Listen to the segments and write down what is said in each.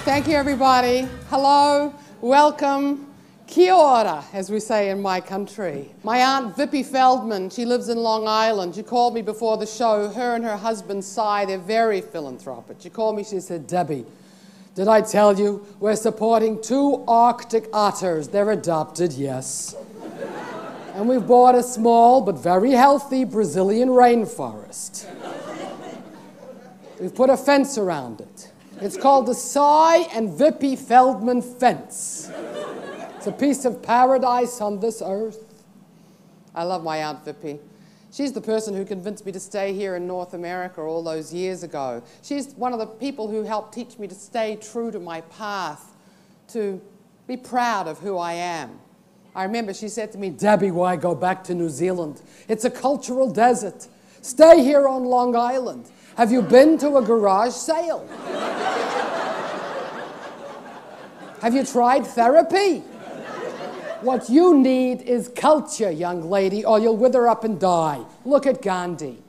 Thank you, everybody. Hello, welcome, kia ora, as we say in my country. My Aunt Vippy Feldman, she lives in Long Island. She called me before the show. Her and her husband, Cy, they're very philanthropic. She called me, she said, Debbie, did I tell you we're supporting 2 Arctic otters? They're adopted, yes. And we've bought a small but very healthy Brazilian rainforest. We've put a fence around it. It's called the Cy and Vippy Feldman Fence. It's a piece of paradise on this earth. I love my Aunt Vippy. She's the person who convinced me to stay here in North America all those years ago. She's one of the people who helped teach me to stay true to my path, to be proud of who I am. I remember she said to me, Debbie, why go back to New Zealand? It's a cultural desert. Stay here on Long Island. Have you been to a garage sale? Have you tried therapy? What you need is culture, young lady, or you'll wither up and die. Look at Gandhi.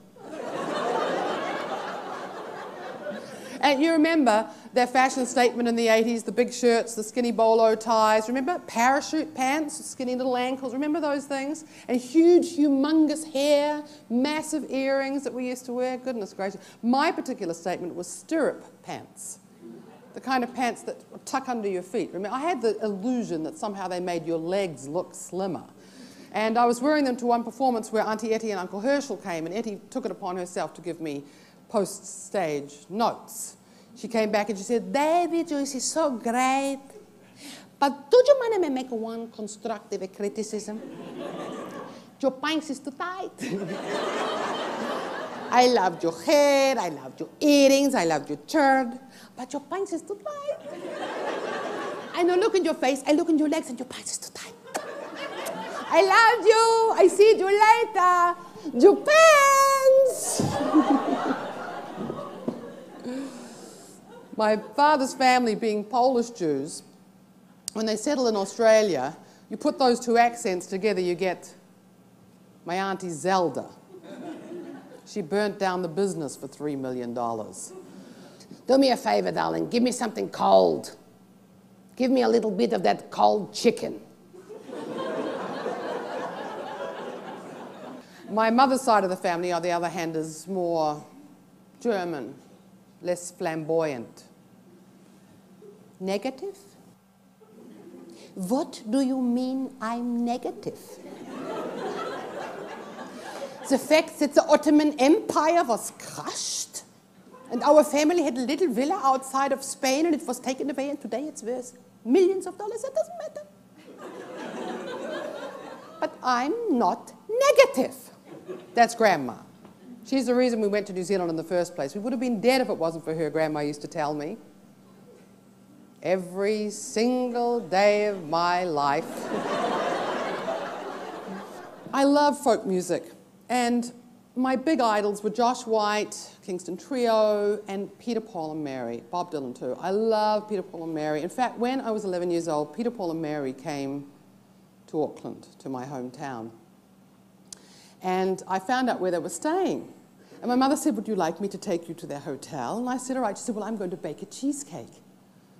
And you remember their fashion statement in the 80s, the big shirts, the skinny bolo ties, remember? Parachute pants, skinny little ankles, remember those things? And huge, humongous hair, massive earrings that we used to wear, goodness gracious. My particular statement was stirrup pants, the kind of pants that tuck under your feet. Remember, I had the illusion that somehow they made your legs look slimmer. And I was wearing them to one performance where Auntie Etty and Uncle Herschel came, and Etty took it upon herself to give me post-stage notes. She came back and she said, David, Joyce is so great, but do you mind if I make one constructive criticism? Your pants is too tight. I loved your hair, I loved your earrings, I loved your shirt, but your pants is too tight. I know, look in your face, I look in your legs, and your pants is too tight. I loved you, I see you later. Your pants. My father's family, being Polish Jews, when they settle in Australia, you put those 2 accents together, you get my Auntie Zelda. She burnt down the business for $3 million. Do me a favor, darling, give me something cold. Give me a little bit of that cold chicken. My mother's side of the family, on the other hand, is more German, less flamboyant. Negative? What do you mean I'm negative? The fact that the Ottoman Empire was crushed and our family had a little villa outside of Spain and it was taken away and today it's worth millions of dollars, that doesn't matter. But I'm not negative. That's Grandma. She's the reason we went to New Zealand in the first place. We would have been dead if it wasn't for her, Grandma used to tell me. Every single day of my life. I love folk music, and my big idols were Josh White, Kingston Trio, and Peter, Paul and Mary, Bob Dylan too. I love Peter, Paul and Mary. In fact, when I was 11 years old, Peter, Paul and Mary came to Auckland, to my hometown. And I found out where they were staying. And my mother said, would you like me to take you to their hotel? And I said, all right. She said, well, I'm going to bake a cheesecake.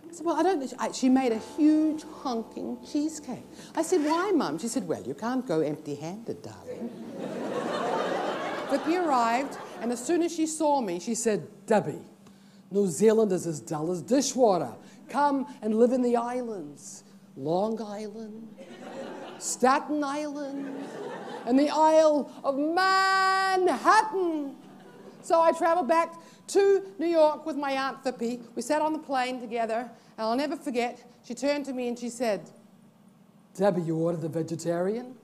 I said, well, I don't. She made a huge honking cheesecake. I said, why, Mum? She said, well, you can't go empty-handed, darling. Vippy arrived, and as soon as she saw me, she said, Debbie, New Zealand is as dull as dishwater. Come and live in the islands. Long Island, Staten Island, and the Isle of Manhattan. So I traveled back to New York with my Aunt Vippy. We sat on the plane together, and I'll never forget, she turned to me and she said, Debbie, you ordered the vegetarian?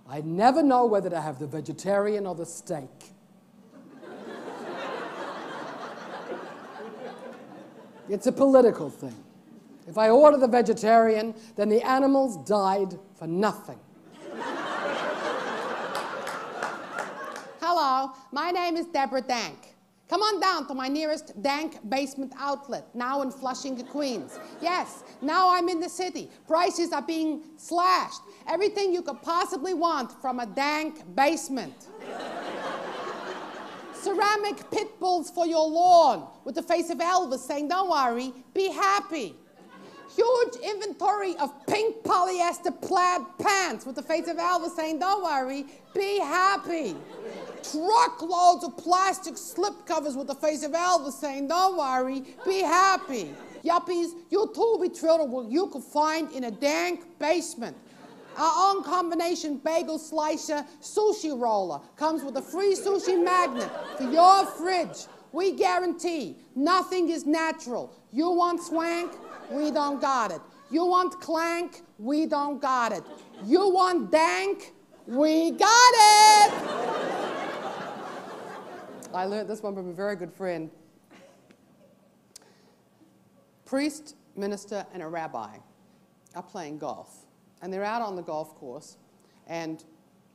I never know whether to have the vegetarian or the steak. It's a political thing. If I order the vegetarian, then the animals died for nothing. Hello, my name is Deborah Dank. Come on down to my nearest Dank basement outlet, now in Flushing, Queens. Yes, now I'm in the city. Prices are being slashed. Everything you could possibly want from a Dank basement. Ceramic pit bulls for your lawn with the face of Elvis saying, don't worry, be happy. Huge inventory of pink polyester plaid pants with the face of Elvis saying, don't worry, be happy. Truckloads of plastic slip covers with the face of Elvis saying, don't worry, be happy. Yuppies, you'll too be thrilled at what you could find in a dank basement. Our own combination bagel slicer sushi roller comes with a free sushi magnet for your fridge. We guarantee nothing is natural. You want swank? We don't got it. You want clank? We don't got it. You want dank? We got it! I learned this one from a very good friend. Priest, minister, and a rabbi are playing golf. And they're out on the golf course, and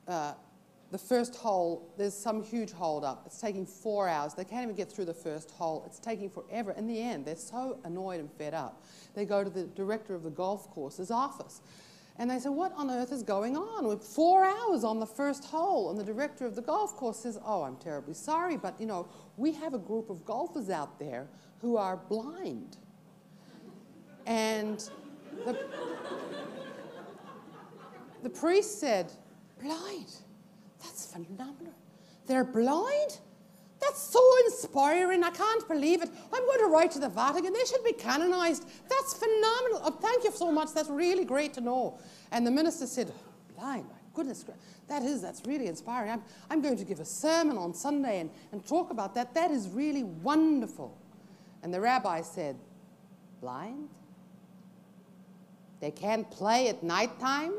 the first hole, there's some huge hold-up. It's taking 4 hours. They can't even get through the first hole. It's taking forever. In the end, they're so annoyed and fed up. They go to the director of the golf course's office, and they say, what on earth is going on? We're 4 hours on the first hole, and the director of the golf course says, oh, I'm terribly sorry, but, you know, we have a group of golfers out there who are blind. And the priest said, blind? That's phenomenal. They're blind? That's so inspiring. I can't believe it. I'm going to write to the Vatican. They should be canonized. That's phenomenal. Oh, thank you so much. That's really great to know. And the minister said, blind, my goodness, that's really inspiring. I'm going to give a sermon on Sunday and talk about that. That is really wonderful. And the rabbi said, blind? They can't play at nighttime?